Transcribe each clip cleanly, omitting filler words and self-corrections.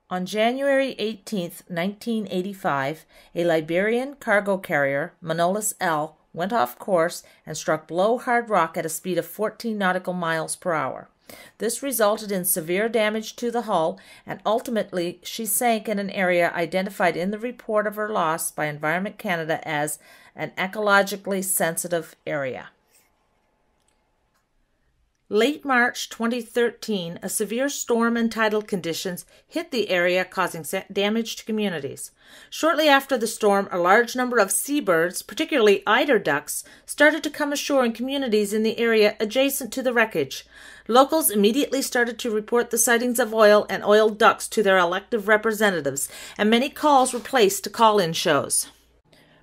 On January 18, 1985, a Liberian cargo carrier, Manolis L, went off course and struck below hard rock at a speed of 14 nautical miles per hour. This resulted in severe damage to the hull, and ultimately she sank in an area identified in the report of her loss by Environment Canada as an ecologically sensitive area. Late March 2013, a severe storm and tidal conditions hit the area, causing damage to communities. Shortly after the storm, a large number of seabirds, particularly eider ducks, started to come ashore in communities in the area adjacent to the wreckage. Locals immediately started to report the sightings of oil and oil ducks to their elected representatives, and many calls were placed to call-in shows.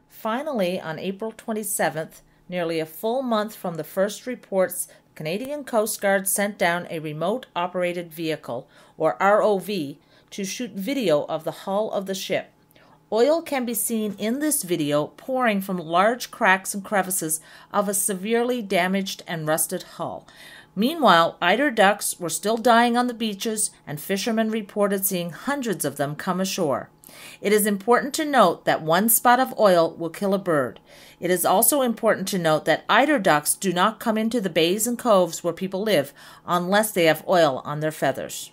Finally, on April 27th, nearly a full month from the first reports, Canadian Coast Guard sent down a remote-operated vehicle, or ROV, to shoot video of the hull of the ship. Oil can be seen in this video pouring from large cracks and crevices of a severely damaged and rusted hull. Meanwhile, eider ducks were still dying on the beaches, and fishermen reported seeing hundreds of them come ashore. It is important to note that one spot of oil will kill a bird. It is also important to note that eider ducks do not come into the bays and coves where people live unless they have oil on their feathers.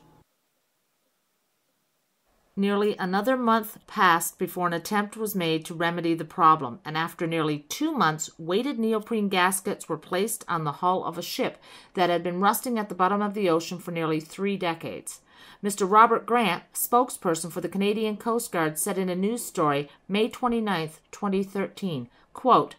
Nearly another month passed before an attempt was made to remedy the problem, and after nearly 2 months, weighted neoprene gaskets were placed on the hull of a ship that had been rusting at the bottom of the ocean for nearly 3 decades. Mr. Robert Grant, spokesperson for the Canadian Coast Guard, said in a news story, May 29, 2013, quote,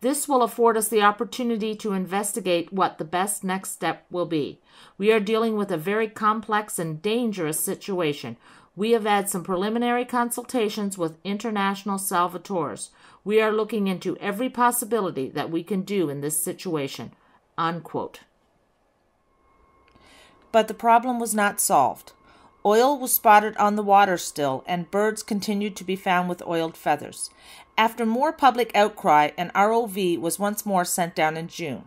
"This will afford us the opportunity to investigate what the best next step will be. We are dealing with a very complex and dangerous situation. We have had some preliminary consultations with international salvators. We are looking into every possibility that we can do in this situation." Unquote. But the problem was not solved. Oil was spotted on the water still, and birds continued to be found with oiled feathers. After more public outcry, an ROV was once more sent down in June.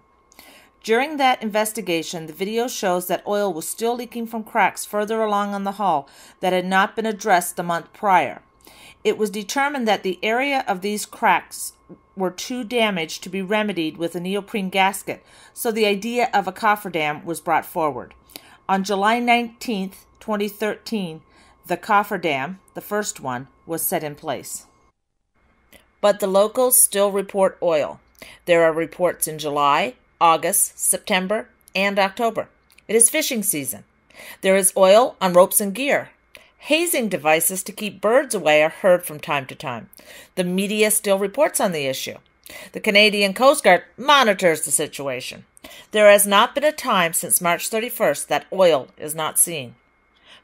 During that investigation, the video shows that oil was still leaking from cracks further along on the hull that had not been addressed the month prior. It was determined that the area of these cracks were too damaged to be remedied with a neoprene gasket, so the idea of a cofferdam was brought forward. On July 19, 2013, the cofferdam, the first one, was set in place. But the locals still report oil. There are reports in July, August, September, and October. It is fishing season. There is oil on ropes and gear. Hazing devices to keep birds away are heard from time to time. The media still reports on the issue. The Canadian Coast Guard monitors the situation. There has not been a time since March 31st that oil is not seen.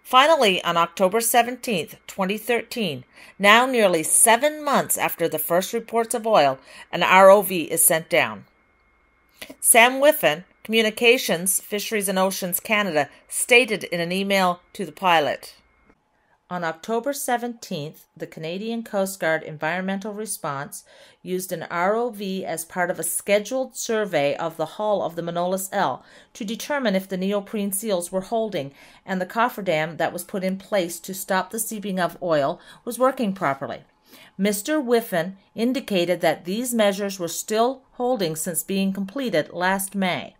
Finally, on October 17, 2013, now nearly 7 months after the first reports of oil, an ROV is sent down. Sam Whiffen, Communications, Fisheries and Oceans Canada, stated in an email to the pilot, "On October 17th, the Canadian Coast Guard Environmental Response used an ROV as part of a scheduled survey of the hull of the Manolis L to determine if the neoprene seals were holding and the cofferdam that was put in place to stop the seeping of oil was working properly. Mr. Whiffen indicated that these measures were still holding since being completed last May.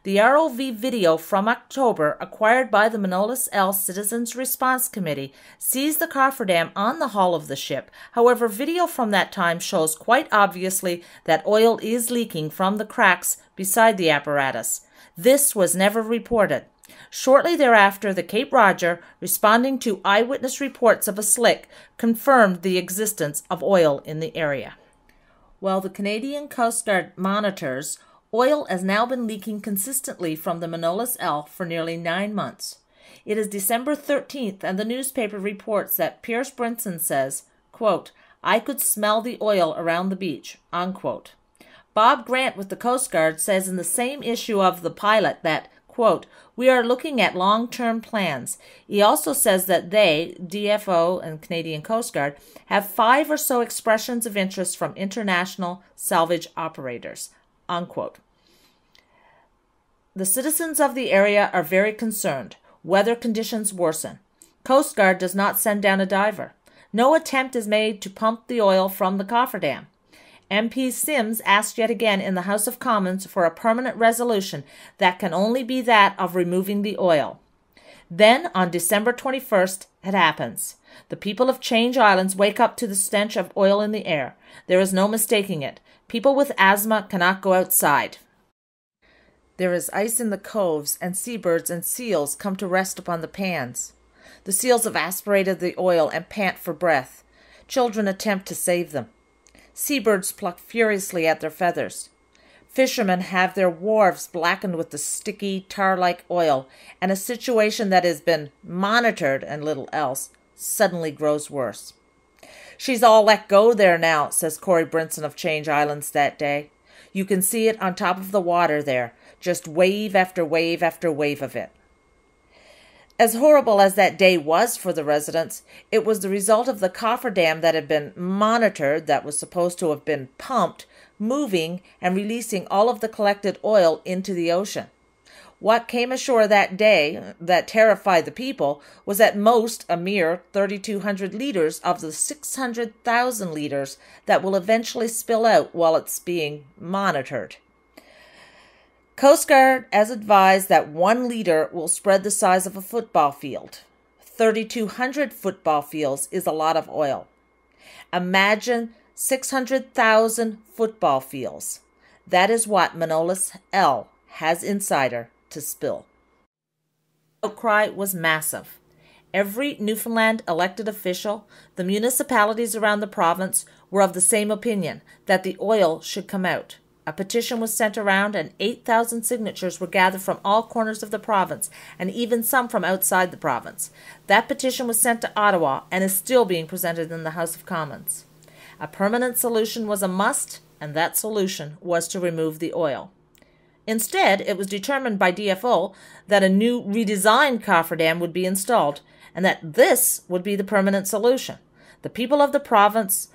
The ROV video from October, acquired by the Manolis L Citizens Response Committee, sees the cofferdam on the hull of the ship. However, video from that time shows quite obviously that oil is leaking from the cracks beside the apparatus. This was never reported. Shortly thereafter, the Cape Roger, responding to eyewitness reports of a slick, confirmed the existence of oil in the area. While the Canadian Coast Guard monitors, oil has now been leaking consistently from the Manolis L for nearly 9 months. It is December 13th, and the newspaper reports that Pierce Brinson says, quote, "I could smell the oil around the beach," unquote. Bob Grant with the Coast Guard says in the same issue of The Pilot that, quote, "We are looking at long-term plans." He also says that they, DFO and Canadian Coast Guard, have 5 or so expressions of interest from international salvage operators, unquote. The citizens of the area are very concerned. Weather conditions worsen. Coast Guard does not send down a diver. No attempt is made to pump the oil from the cofferdam. MP Sims asked yet again in the House of Commons for a permanent resolution that can only be that of removing the oil. Then, on December 21st, it happens. The people of Change Islands wake up to the stench of oil in the air. There is no mistaking it. People with asthma cannot go outside. There is ice in the coves, and seabirds and seals come to rest upon the pans. The seals have aspirated the oil and pant for breath. Children attempt to save them. Seabirds pluck furiously at their feathers. Fishermen have their wharves blackened with the sticky, tar-like oil, and a situation that has been monitored and little else suddenly grows worse. "She's all let go there now," says Corey Brinson of Change Islands that day. "You can see it on top of the water there, just wave after wave after wave of it." As horrible as that day was for the residents, it was the result of the cofferdam that had been monitored, that was supposed to have been pumped, moving and releasing all of the collected oil into the ocean. What came ashore that day that terrified the people was at most a mere 3,200 liters of the 600,000 liters that will eventually spill out while it's being monitored. Coast Guard has advised that 1 liter will spread the size of a football field. 3,200 football fields is a lot of oil. Imagine 600,000 football fields. That is what Manolis L has insider to spill. The outcry was massive. Every Newfoundland elected official, the municipalities around the province, were of the same opinion, that the oil should come out. A petition was sent around and 8,000 signatures were gathered from all corners of the province, and even some from outside the province. That petition was sent to Ottawa and is still being presented in the House of Commons. A permanent solution was a must, and that solution was to remove the oil. Instead, it was determined by DFO that a new redesigned cofferdam would be installed, and that this would be the permanent solution. The people of the province,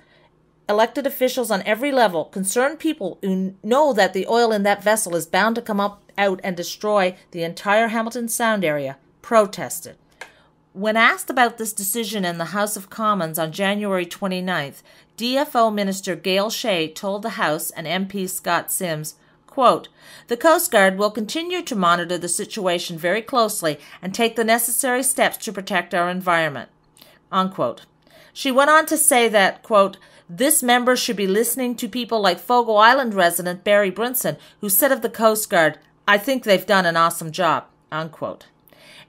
elected officials on every level, concerned people who know that the oil in that vessel is bound to come out and destroy the entire Hamilton Sound area, protested. When asked about this decision in the House of Commons on January 29th, DFO Minister Gail Shea told the House and MP Scott Sims, quote, "The Coast Guard will continue to monitor the situation very closely and take the necessary steps to protect our environment," unquote. She went on to say that, quote, "This member should be listening to people like Fogo Island resident Barry Brinson, who said of the Coast Guard, 'I think they've done an awesome job,'" unquote.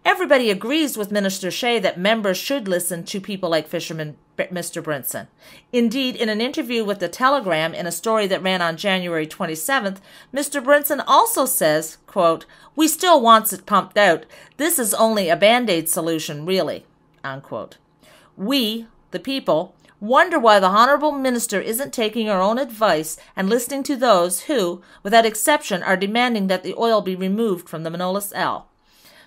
Everybody agrees with Minister Shea that members should listen to people like fisherman Mr. Brinson. Indeed, in an interview with The Telegram in a story that ran on January 27th, Mr. Brinson also says, quote, "We still wants it pumped out. This is only a Band-Aid solution, really," unquote. We, the people, wonder why the Honourable Minister isn't taking her own advice and listening to those who, without exception, are demanding that the oil be removed from the Manolis L.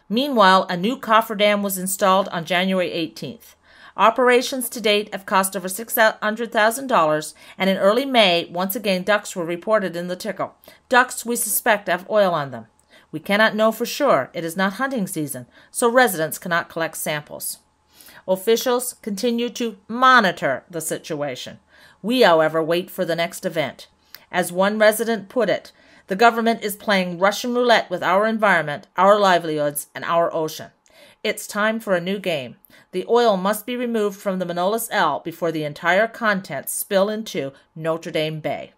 Meanwhile, a new cofferdam was installed on January 18th. Operations to date have cost over $600,000, and in early May, once again, ducks were reported in the Tickle. Ducks we suspect have oil on them. We cannot know for sure. It is not hunting season, so residents cannot collect samples. Officials continue to monitor the situation. We, however, wait for the next event. As one resident put it, the government is playing Russian roulette with our environment, our livelihoods, and our ocean. It's time for a new game. The oil must be removed from the Manolis L before the entire contents spill into Notre Dame Bay.